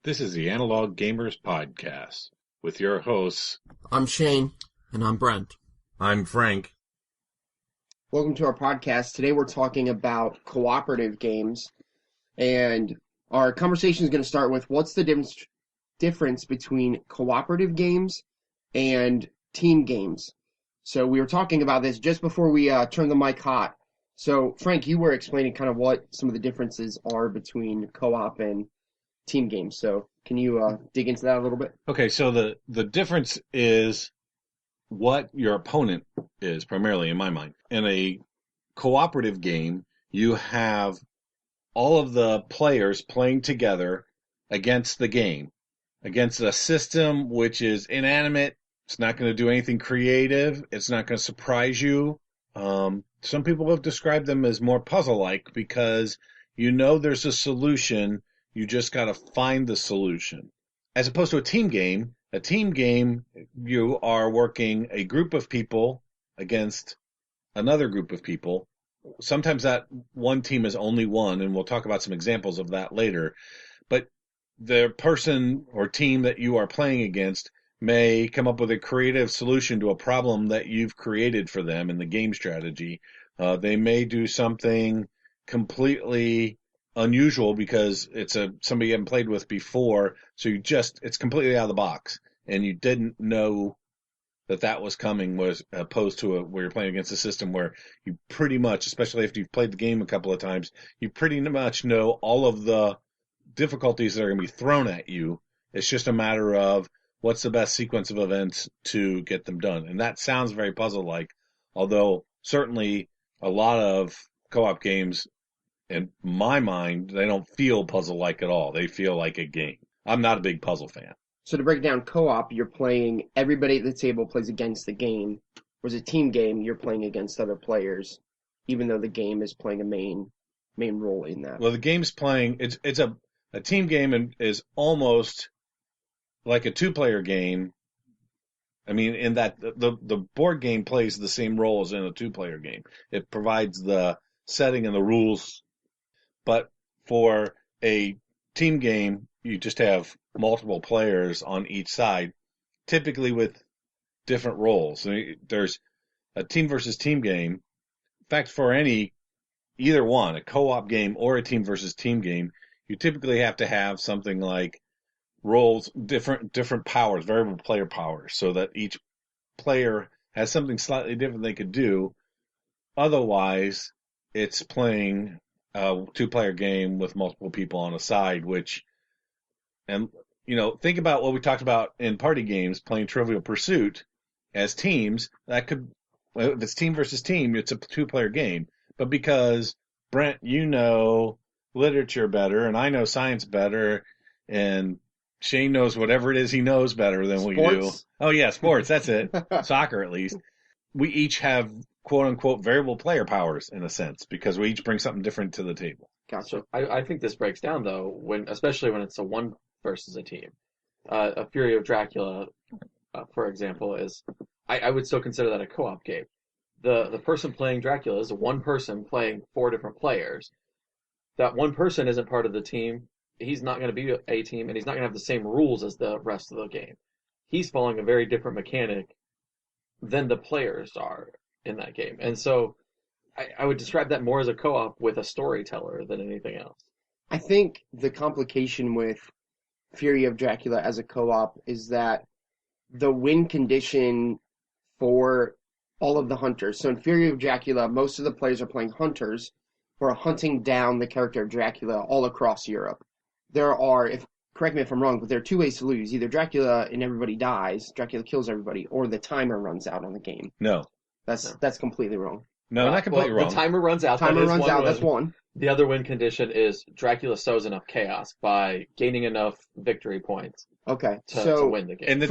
This is the Analog Gamers Podcast with your hosts. I'm Shane. And I'm Brent. I'm Frank. Welcome to our podcast. Today we're talking about cooperative games. And our conversation is going to start with what's the difference between cooperative games and team games. So we were talking about this just before we turned the mic hot. So Frank, you were explaining kind of what some of the differences are between co-op and team games. So can you dig into that a little bit? Okay, so the difference is what your opponent is, primarily in my mind. In a cooperative game, you have all of the players playing together against the game, against a system which is inanimate. It's not going to do anything creative. It's not going to surprise you. Some people have described them as more puzzle-like because you know there's a solution. You just got to find the solution. As opposed to a team game, you are working a group of people against another group of people. Sometimes that one team is only one, and we'll talk about some examples of that later. But the person or team that you are playing against may come up with a creative solution to a problem that you've created for them in the game strategy. They may do something completely unusual because it's somebody you haven't played with before, so it's completely out of the box, and you didn't know that was coming, was opposed to where you're playing against a system where you pretty much, especially if you've played the game a couple of times, you pretty much know all of the difficulties that are going to be thrown at you. It's just a matter of what's the best sequence of events to get them done. And that sounds very puzzle-like, although certainly a lot of co-op games, in my mind, they don't feel puzzle-like at all. They feel like a game. I'm not a big puzzle fan. So to break down co-op, you're playing, everybody at the table plays against the game. Whereas a team game, you're playing against other players, even though the game is playing a main role in that. Well, the game's playing, it's a team game and is almost like a two-player game. I mean, in that the board game plays the same role as in a two-player game. It provides the setting and the rules. But for a team game, you just have multiple players on each side, typically with different roles. I mean, there's a team versus team game. In fact, for either one, a co-op game or a team versus team game, you typically have to have something like roles, different powers, variable player powers, so that each player has something slightly different they could do. Otherwise, it's playing a two-player game with multiple people on a side, think about what we talked about in party games, playing Trivial Pursuit as teams. That could, if it's team versus team, it's a two-player game. But because, Brent, you know literature better, and I know science better, and Shane knows whatever it is he knows better than we do. Oh, yeah, sports, that's it. Soccer, at least. We each have quote-unquote variable player powers, in a sense, because we each bring something different to the table. Gotcha. I think this breaks down, though, especially when it's a one versus a team. A Fury of Dracula, for example, I would still consider that a co-op game. The person playing Dracula is one person playing four different players. That one person isn't part of the team. He's not going to be a team, and he's not going to have the same rules as the rest of the game. He's following a very different mechanic than the players are in that game. And so I would describe that more as a co-op with a storyteller than anything else. I think the complication with Fury of Dracula as a co-op is that the win condition for all of the hunters. So in Fury of Dracula, most of the players are playing hunters who are hunting down the character of Dracula all across Europe. There are, correct me if I'm wrong, but there are two ways to lose. Either Dracula and everybody dies, Dracula kills everybody, or the timer runs out on the game. No. That's completely wrong. No, not completely wrong. The timer runs out. That's one. The other win condition is Dracula sows enough chaos by gaining enough victory points. Okay, to win the game. And the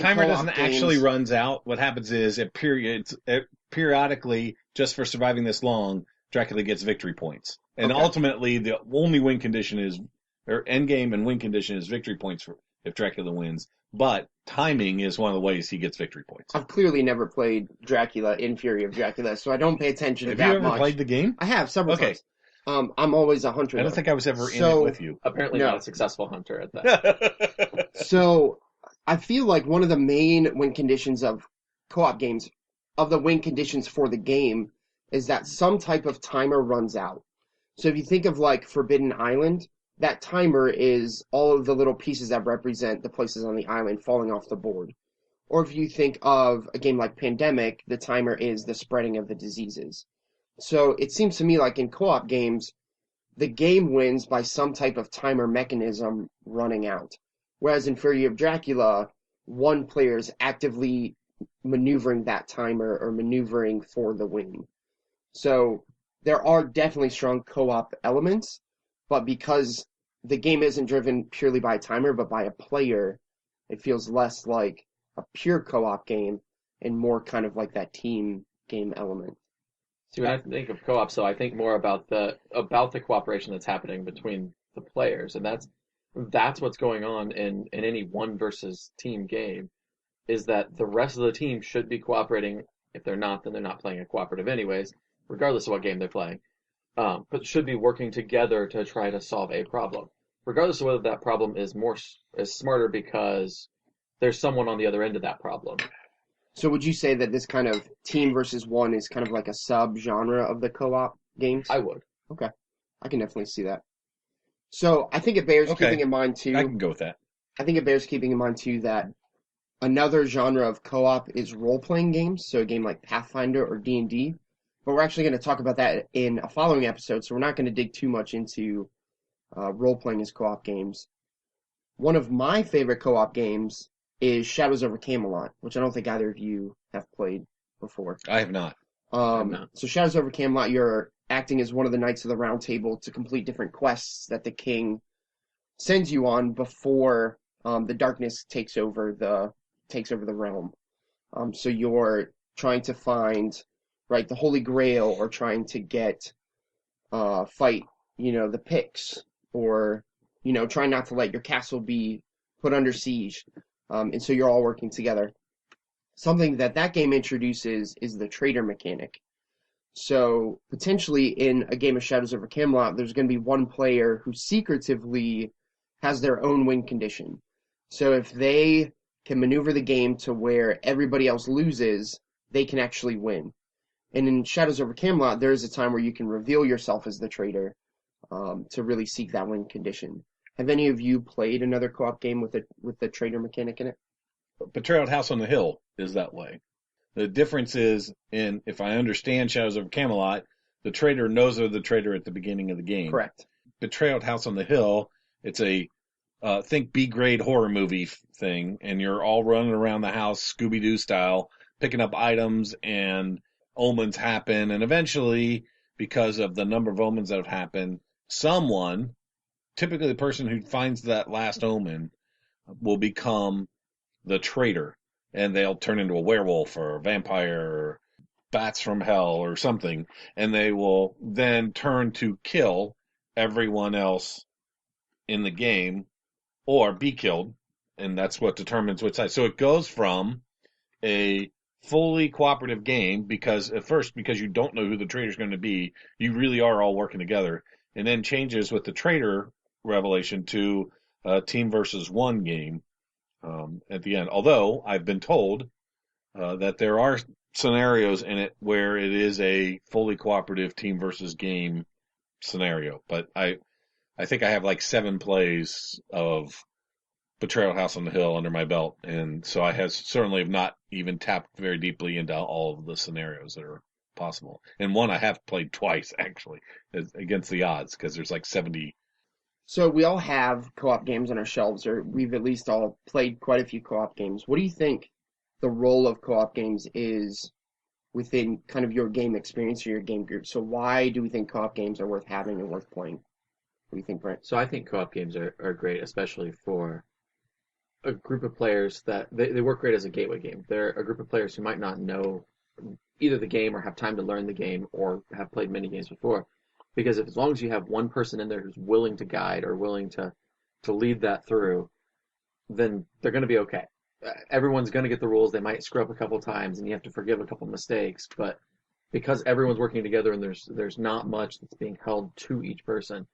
timer doesn't actually runs out. What happens is it periodically, just for surviving this long, Dracula gets victory points. And ultimately, the only win condition end game and win condition is victory points if Dracula wins. But timing is one of the ways he gets victory points. I've clearly never played Dracula in Fury of Dracula, so I don't pay attention to that much. Have you ever played the game? I have several times. I'm always a hunter. I don't though. think I was ever in So- it with you. Apparently No. not a successful hunter at that. So I feel like one of the main win conditions of co-op games, of the win conditions for the game, is that some type of timer runs out. So if you think of like Forbidden Island, that timer is all of the little pieces that represent the places on the island falling off the board. Or if you think of a game like Pandemic, the timer is the spreading of the diseases. So it seems to me like in co-op games, the game wins by some type of timer mechanism running out. Whereas in Fury of Dracula, one player is actively maneuvering that timer or maneuvering for the win. So there are definitely strong co-op elements, but because the game isn't driven purely by a timer but by a player, it feels less like a pure co-op game and more kind of like that team game element. See, when I think of co-op, so I think more about the cooperation that's happening between the players, and that's what's going on in any one versus team game, is that the rest of the team should be cooperating. If they're not, then they're not playing a cooperative anyways, regardless of what game they're playing. But should be working together to try to solve a problem, regardless of whether that problem is smarter because there's someone on the other end of that problem. So would you say that this kind of team versus one is kind of like a sub-genre of the co-op games? I would. I can definitely see that. So I think it bears Okay. keeping in mind too. I can go with that. I think it bears keeping in mind too that another genre of co-op is role-playing games. So a game like Pathfinder or D&D. But we're actually going to talk about that in a following episode. So we're not going to dig too much into role-playing as co-op games. One of my favorite co-op games is Shadows over Camelot, which I don't think either of you have played before. I have not. not. So Shadows over Camelot, you're acting as one of the Knights of the Round Table to complete different quests that the king sends you on before the darkness takes over the realm. So you're trying to find the Holy Grail, or trying to get fight the Picts, or try not to let your castle be put under siege. And so you're all working together. Something that game introduces is the traitor mechanic. So potentially in a game of Shadows over Camelot, there's going to be one player who secretively has their own win condition. So if they can maneuver the game to where everybody else loses, they can actually win. And in Shadows over Camelot, there is a time where you can reveal yourself as the traitor to really seek that win condition. Have any of you played another co-op game with the traitor mechanic in it? Betrayal at House on the Hill is that way. The difference is, if I understand Shadows of Camelot, the traitor knows they're the traitor at the beginning of the game. Correct. Betrayal at House on the Hill, it's a think B-grade horror movie thing, and you're all running around the house Scooby-Doo style, picking up items, and omens happen, and eventually, because of the number of omens that have happened, someone, typically the person who finds that last omen, will become the traitor, and they'll turn into a werewolf or a vampire or bats from hell or something, and they will then turn to kill everyone else in the game or be killed, and that's what determines which side. So it goes from a fully cooperative game, because at first, because you don't know who the traitor is going to be, you really are all working together, and then changes with the traitor revelation to a team versus one game at the end. Although I've been told that there are scenarios in it where it is a fully cooperative team versus game scenario, but I think I have like 7 plays of Betrayal House on the Hill under my belt, and so I certainly have not even tapped very deeply into all of the scenarios that are possible. And one I have played twice, actually, against the odds, because there's like 70. So we all have co-op games on our shelves, or we've at least all played quite a few co-op games. What do you think the role of co-op games is within kind of your game experience or your game group? So why do we think co-op games are worth having and worth playing? What do you think, Brent? So I think co-op games are great, especially for a group of players that they work great as a gateway game. They're a group of players who might not know either the game or have time to learn the game or have played many games before. Because as long as you have one person in there who's willing to guide or willing to lead that through, then they're going to be okay. Everyone's going to get the rules. They might screw up a couple times and you have to forgive a couple mistakes, but because everyone's working together and there's not much that's being held to each person,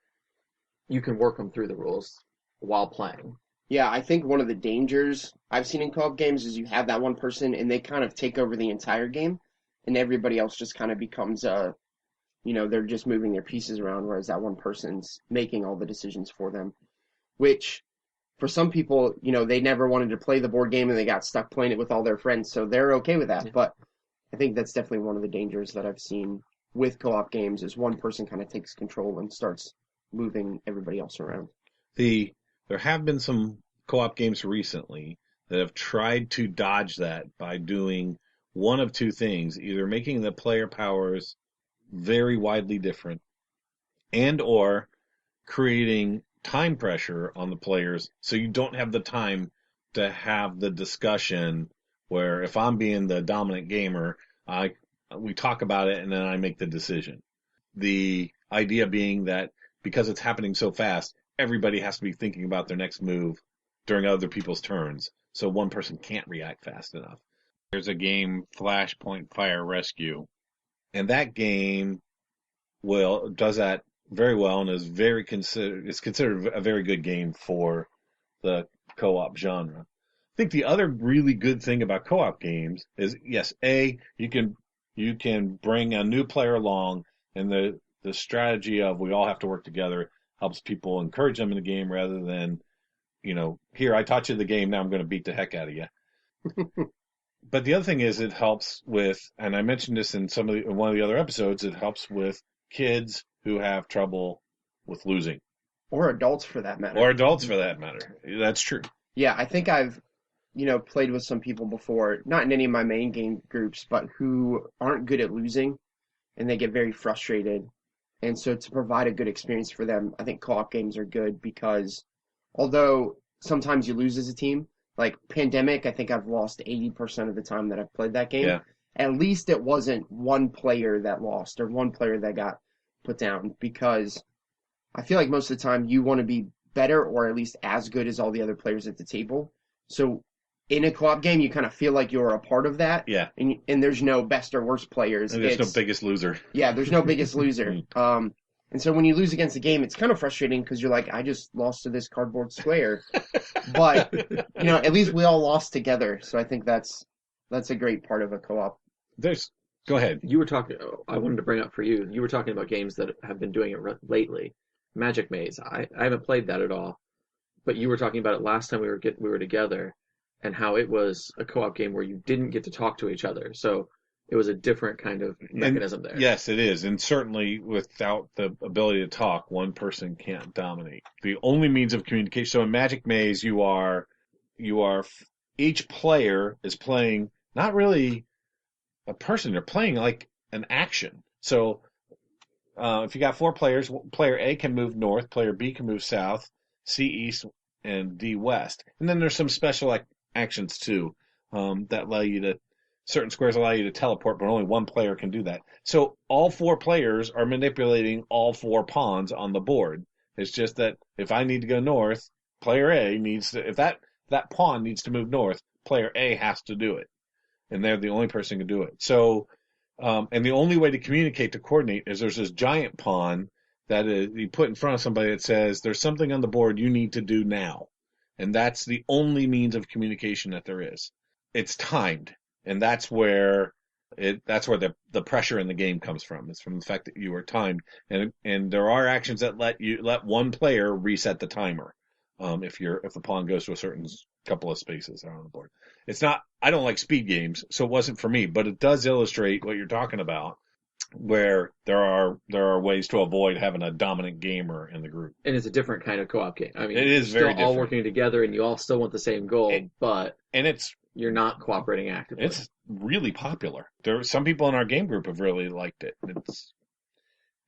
you can work them through the rules while playing. Yeah, I think one of the dangers I've seen in co-op games is you have that one person and they kind of take over the entire game, and everybody else just kind of becomes they're just moving their pieces around, whereas that one person's making all the decisions for them, which for some people, they never wanted to play the board game and they got stuck playing it with all their friends, so they're okay with that. Yeah. But I think that's definitely one of the dangers that I've seen with co-op games is one person kind of takes control and starts moving everybody else around. There have been some co-op games recently that have tried to dodge that by doing one of two things, either making the player powers very widely different and or creating time pressure on the players so you don't have the time to have the discussion where if I'm being the dominant gamer, we talk about it and then I make the decision. The idea being that because it's happening so fast, everybody has to be thinking about their next move during other people's turns, so one person can't react fast enough. There's a game, Flashpoint Fire Rescue, and that game does that very well and is considered a very good game for the co-op genre. I think the other really good thing about co-op games is, yes, you can bring a new player along, and the strategy of we all have to work together helps people encourage them in the game rather than, here, I taught you the game, now I'm going to beat the heck out of you. But the other thing is it helps with, and I mentioned this in one of the other episodes, it helps with kids who have trouble with losing. Or adults for that matter. That's true. Yeah, I think I've, played with some people before, not in any of my main game groups, but who aren't good at losing, and they get very frustrated. And so to provide a good experience for them, I think co-op games are good because although sometimes you lose as a team, like Pandemic, I think I've lost 80% of the time that I've played that game. Yeah. At least it wasn't one player that lost or one player that got put down, because I feel like most of the time you want to be better or at least as good as all the other players at the table. So in a co-op game, you kind of feel like you're a part of that. Yeah. And there's no best or worst players. And there's no biggest loser. Yeah, there's no biggest loser. And so when you lose against a game, it's kind of frustrating because you're like, I just lost to this cardboard square. But, at least we all lost together. So I think that's a great part of a co-op. Go ahead. You were talking, I wanted to bring up for you, you were talking about games that have been doing it lately. Magic Maze. I haven't played that at all. But you were talking about it last time we were together, and how it was a co-op game where you didn't get to talk to each other. So it was a different kind of mechanism there. Yes, it is. And certainly without the ability to talk, one person can't dominate. The only means of communication. So in Magic Maze, each player is playing not really a person. They're playing like an action. So if you got 4 players, player A can move north, player B can move south, C east, and D west. And then there's some special actions too that certain squares allow you to teleport, but only one player can do that. So all 4 players are manipulating all 4 pawns on the board. It's just that if I need to go north, player A needs to, if that pawn needs to move north, player A has to do it. And they're the only person who can do it. So, and the only way to communicate, to coordinate, is there's this giant pawn that you put in front of somebody that says, there's something on the board you need to do now. And that's the only means of communication that there is. It's timed. And that's where the pressure in the game comes from. It's from the fact that you are timed. And there are actions that let one player reset the timer. If the pawn goes to a certain couple of spaces on the board. I don't like speed games, so it wasn't for me, but it does illustrate what you're talking about, where there are ways to avoid having a dominant gamer in the group. And it's a different kind of co-op game. I mean, it is very still all different. working together, and you all still want the same goal, but you're not cooperating actively. It's really popular. Some people in our game group have really liked it. It's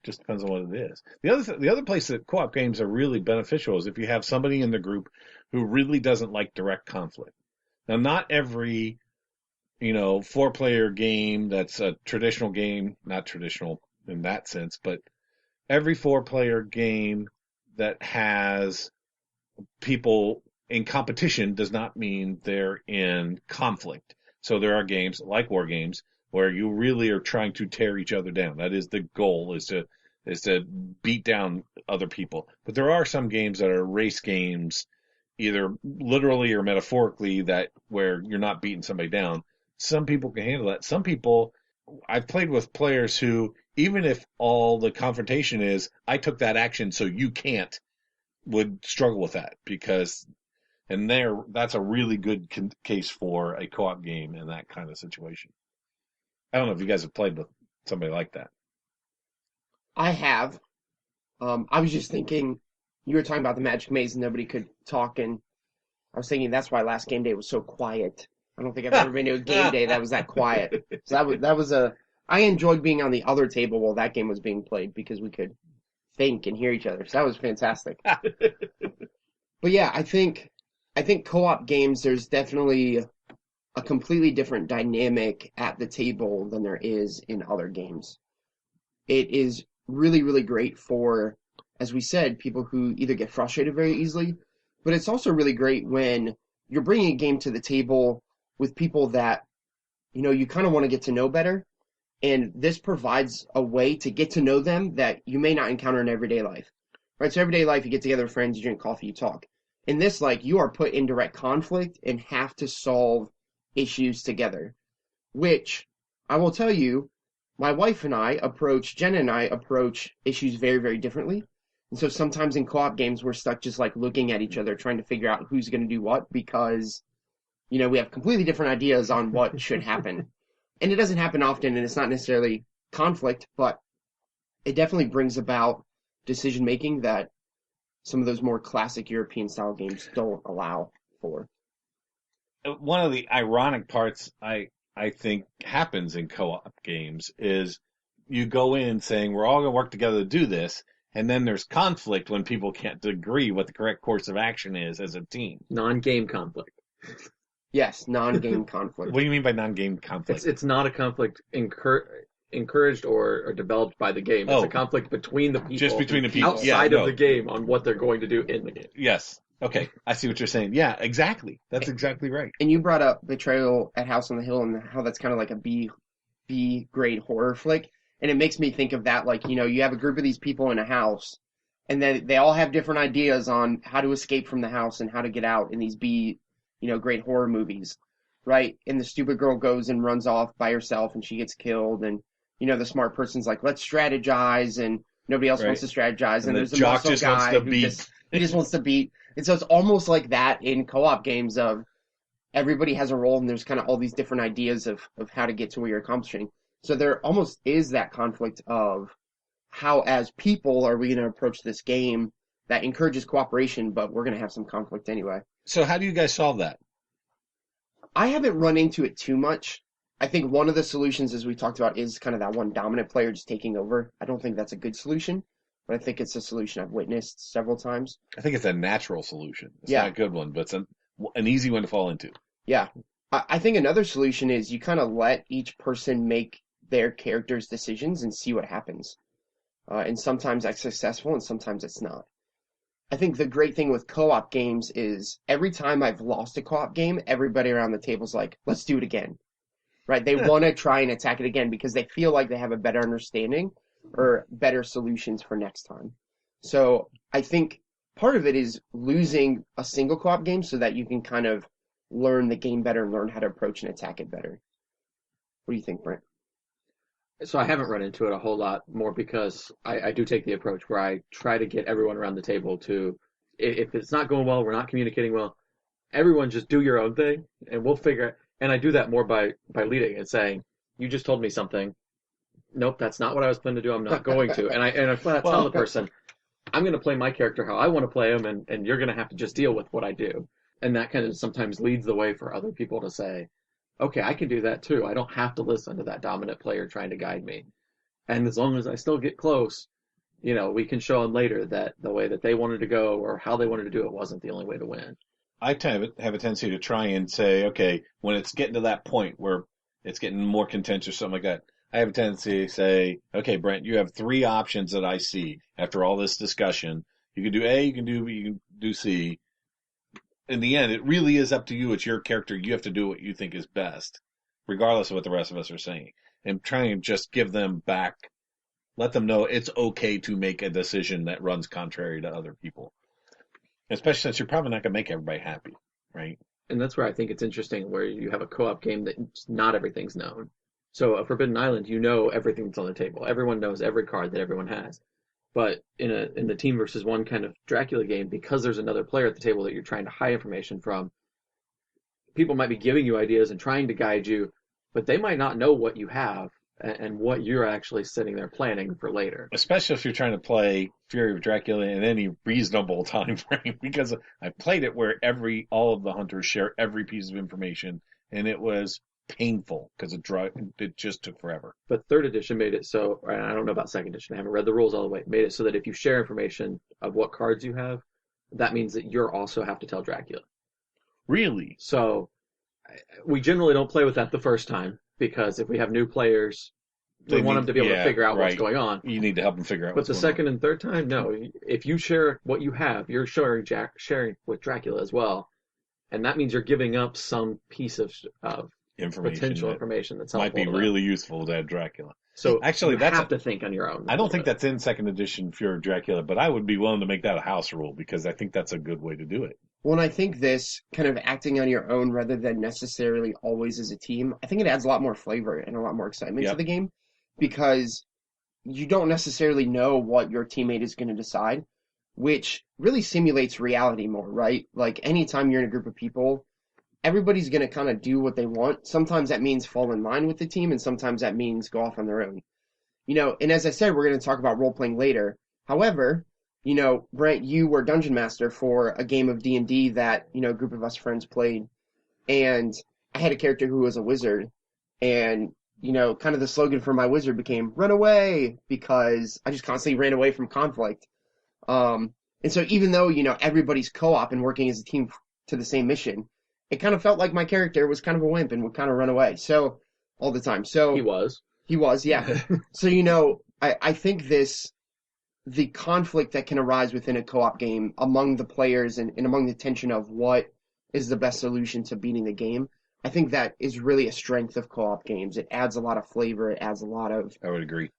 just depends on what it is. The other place that co-op games are really beneficial is if you have somebody in the group who really doesn't like direct conflict. Now, not every 4-player game that's a traditional game, not traditional in that sense, but every 4-player game that has people in competition does not mean they're in conflict. So there are games like war games where you really are trying to tear each other down. That is the goal, is to beat down other people. But there are some games that are race games, either literally or metaphorically, that where you're not beating somebody down. Some people can handle that. Some people, I've played with players who, even if all the confrontation is, I took that action so you can't, would struggle with that because, and that's a really good case for a co-op game in that kind of situation. I don't know if you guys have played with somebody like that. I have. I was just thinking, you were talking about the Magic Maze and nobody could talk, and I was thinking that's why last game day was so quiet. I don't think I've ever been to a game day that was that quiet. So I enjoyed being on the other table while that game was being played because we could think and hear each other. So that was fantastic. But yeah, I think co-op games, there's definitely a completely different dynamic at the table than there is in other games. It is really, really great for, as we said, people who either get frustrated very easily, but it's also really great when you're bringing a game to the table with people that, you kind of want to get to know better. And this provides a way to get to know them that you may not encounter in everyday life. Right? So everyday life, you get together with friends, you drink coffee, you talk. In this, you are put in direct conflict and have to solve issues together, which I will tell you, my wife and Jenna and I approach issues very, very differently. And so sometimes in co-op games, we're stuck just looking at each other, trying to figure out who's going to do what because, we have completely different ideas on what should happen. And it doesn't happen often, and it's not necessarily conflict, but it definitely brings about decision-making that some of those more classic European-style games don't allow for. One of the ironic parts I think happens in co-op games is you go in saying we're all going to work together to do this, and then there's conflict when people can't agree what the correct course of action is as a team. Non-game conflict. Yes, non-game conflict. What do you mean by non-game conflict? It's not a conflict encouraged or developed by the game. It's a conflict between the people. Just between the people. Outside of the game on what they're going to do in the game. Yes. Okay. I see what you're saying. Yeah, exactly. That's exactly right. And you brought up Betrayal at House on the Hill and how that's kind of like a B grade horror flick. And it makes me think of that, you have a group of these people in a house and then they all have different ideas on how to escape from the house and how to get out in these B great horror movies, right? And the stupid girl goes and runs off by herself and she gets killed. And, the smart person's like, let's strategize. And nobody else wants to strategize. And there's a muscle guy who just wants to beat. And so it's almost like that in co-op games of everybody has a role and there's kind of all these different ideas of how to get to where you're accomplishing. So there almost is that conflict of how as people are we going to approach this game that encourages cooperation, but we're going to have some conflict anyway. So how do you guys solve that? I haven't run into it too much. I think one of the solutions, as we talked about, is kind of that one dominant player just taking over. I don't think that's a good solution, but I think it's a solution I've witnessed several times. I think it's a natural solution. It's not a good one, but it's an easy one to fall into. Yeah. I think another solution is you kind of let each person make their character's decisions and see what happens. And sometimes that's successful and sometimes it's not. I think the great thing with co-op games is every time I've lost a co-op game, everybody around the table's like, let's do it again, right? They want to try and attack it again because they feel like they have a better understanding or better solutions for next time. So I think part of it is losing a single co-op game so that you can kind of learn the game better and learn how to approach and attack it better. What do you think, Brent? So I haven't run into it a whole lot more because I do take the approach where I try to get everyone around the table to, if it's not going well, we're not communicating well, everyone just do your own thing and we'll figure it. And I do that more by leading and saying, you just told me something. Nope, that's not what I was planning to do. I'm not going to. And I flat out tell the person, I'm going to play my character how I want to play him and you're going to have to just deal with what I do. And that kind of sometimes leads the way for other people to say, okay, I can do that too. I don't have to listen to that dominant player trying to guide me. And as long as I still get close, we can show them later that the way that they wanted to go or how they wanted to do it wasn't the only way to win. I have a tendency to try and say, okay, when it's getting to that point where it's getting more contentious or something like that, I have a tendency to say, okay, Brent, you have 3 options that I see after all this discussion. You can do A, you can do B, you can do C. In the end, it really is up to you. It's your character. You have to do what you think is best. regardless of what the rest of us are saying, and try and just give them back, let them know it's okay to make a decision that runs contrary to other people, especially since you're probably not going to make everybody happy, right? And that's where I think it's interesting, where you have a co-op game that not everything's known. So a Forbidden Island, you know everything that's on the table. Everyone knows every card that everyone has. But in the team versus one kind of Dracula game, because there's another player at the table that you're trying to hide information from, people might be giving you ideas and trying to guide you, but they might not know what you have and what you're actually sitting there planning for later. Especially if you're trying to play Fury of Dracula in any reasonable time frame, because I played it where all of the hunters share every piece of information, and it was painful because it just took forever. But third edition made it so, and I don't know about second edition, I haven't read the rules all the way, made it so that if you share information of what cards you have, that means that you also have to tell Dracula. Really? So we generally don't play with that the first time, because if we have new players, we want them to be able to figure out what's going on. You need to help them figure out But the second and third time, no. If you share what you have, you're sharing with Dracula as well. And that means you're giving up some piece of potential information that's helpful. Might be really useful to Dracula. So actually, you have to think on your own. I don't think that's in second edition Fury of Dracula, but I would be willing to make that a house rule because I think that's a good way to do it. Well, and I think this kind of acting on your own rather than necessarily always as a team, I think it adds a lot more flavor and a lot more excitement to the game, because you don't necessarily know what your teammate is going to decide, which really simulates reality more, right? Like anytime you're in a group of people, everybody's going to kind of do what they want. Sometimes that means fall in line with the team, and sometimes that means go off on their own. And as I said, we're going to talk about role-playing later. However, Brent, you were Dungeon Master for a game of D&D that, a group of us friends played, and I had a character who was a wizard, and, kind of the slogan for my wizard became, run away, because I just constantly ran away from conflict. And so even though, everybody's co-op and working as a team to the same mission, it kind of felt like my character was kind of a wimp and would kind of run away. So, all the time. So He was, yeah. So, I think the conflict that can arise within a co-op game among the players and among the tension of what is the best solution to beating the game, I think that is really a strength of co-op games. It adds a lot of flavor. It adds a lot of I would agree.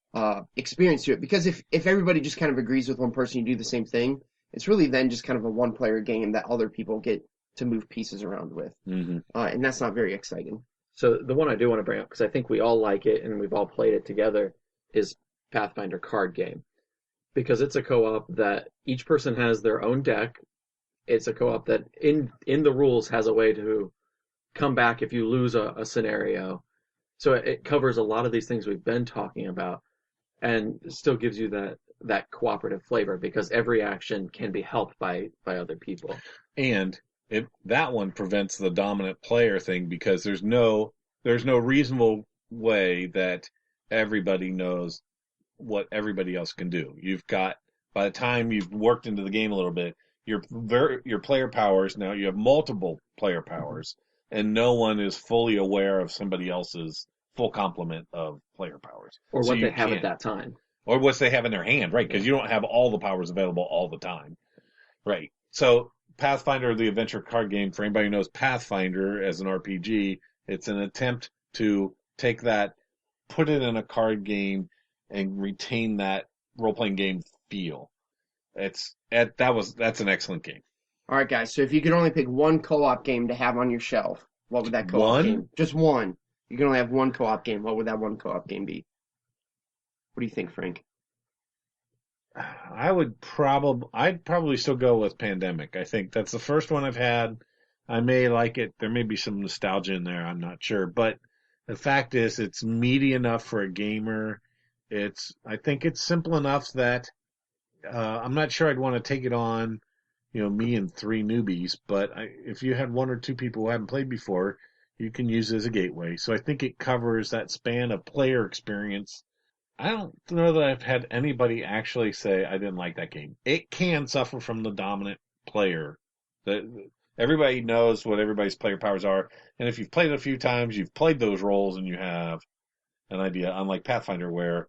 Experience to it. Because if everybody just kind of agrees with one person, you do the same thing, it's really then just kind of a one-player game that other people get to move pieces around with. Mm-hmm. And that's not very exciting. So the one I do want to bring up, because I think we all like it and we've all played it together, is Pathfinder card game. Because it's a co-op that each person has their own deck. It's a co-op that in the rules has a way to come back if you lose a scenario. So it covers a lot of these things we've been talking about, and still gives you that cooperative flavor, because every action can be helped by other people. And that one prevents the dominant player thing, because there's no reasonable way that everybody knows what everybody else can do. You've got, by the time you've worked into the game a little bit, your player powers, now you have multiple player powers, and no one is fully aware of somebody else's full complement of player powers. Or what they have at that time. Or what they have in their hand, right? Because you don't have all the powers available all the time. Right. So Pathfinder, the adventure card game, for anybody who knows Pathfinder as an RPG, it's an attempt to take that, put it in a card game, and retain that role-playing game feel. That's an excellent game. All right, guys. So if you could only pick one co-op game to have on your shelf, what would that co-op game? Just one. You can only have one co-op game. What would that one co-op game be? What do you think, Frank? I'd probably still go with Pandemic. I think that's the first one I've had. I may like it. There may be some nostalgia in there. I'm not sure. But the fact is, it's meaty enough for a gamer. I think it's simple enough that I'm not sure I'd want to take it on, me and three newbies. But if you had one or two people who haven't played before, you can use it as a gateway. So I think it covers that span of player experience. I don't know that I've had anybody actually say I didn't like that game. It can suffer from the dominant player. Everybody knows what everybody's player powers are, and if you've played it a few times, you've played those roles, and you have an idea. Unlike Pathfinder, where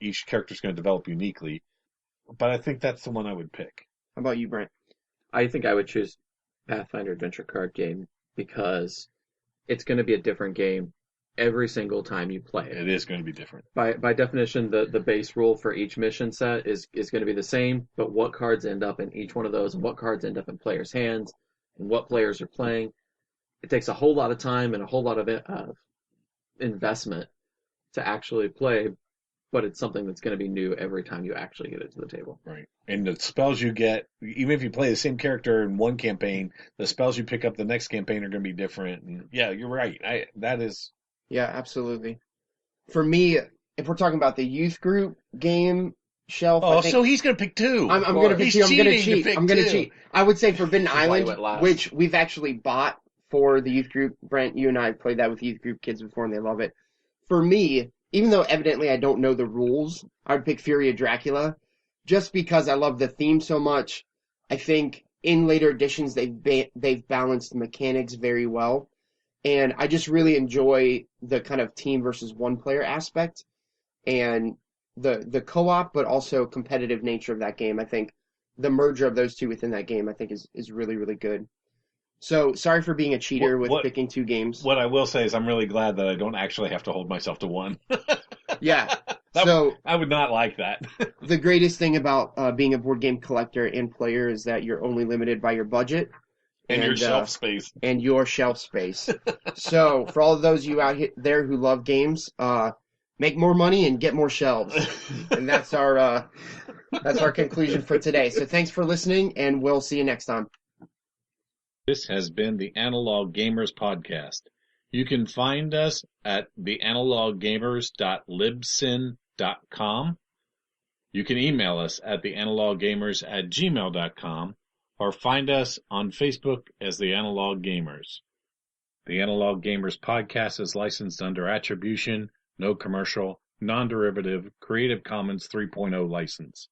each character's going to develop uniquely. But I think that's the one I would pick. How about you, Brent? I think I would choose Pathfinder Adventure Card Game, because it's going to be a different game every single time you play it. It is going to be different. By definition, the base rule for each mission set is going to be the same, but what cards end up in each one of those and what cards end up in players' hands and what players are playing, it takes a whole lot of time and a whole lot of investment to actually play, but it's something that's going to be new every time you actually get it to the table. Right. And the spells you get, even if you play the same character in one campaign, the spells you pick up the next campaign are going to be different. And yeah, you're right. That is. Yeah, absolutely. For me, if we're talking about the youth group game shelf, Oh, I think so he's going to pick two. I'm going to pick two. I'm going to cheat. pick I'm going to two. cheat. I would say Forbidden Why you Island, went last. which we've actually bought for the youth group. Brent, you and I have played that with youth group kids before, and they love it. For me, even though evidently I don't know the rules, I would pick Fury of Dracula, just because I love the theme so much. I think in later editions they've balanced mechanics very well, and I just really enjoy the kind of team versus one player aspect and the co-op, but also competitive nature of that game. I think the merger of those two within that game, I think, is really, really good. So sorry for being a cheater with picking two games. What I will say is I'm really glad that I don't actually have to hold myself to one. Yeah. So I would not like that. the greatest thing about being a board game collector and player is that you're only limited by your budget And your shelf space. and your shelf space. So for all of those of you out there who love games, make more money and get more shelves. And that's our conclusion for today. So thanks for listening, and we'll see you next time. This has been the Analog Gamers Podcast. You can find us at theanaloggamers.libsyn.com. You can email us at theanaloggamers@gmail.com or find us on Facebook as The Analog Gamers. The Analog Gamers Podcast is licensed under attribution, no commercial, non-derivative, Creative Commons 3.0 license.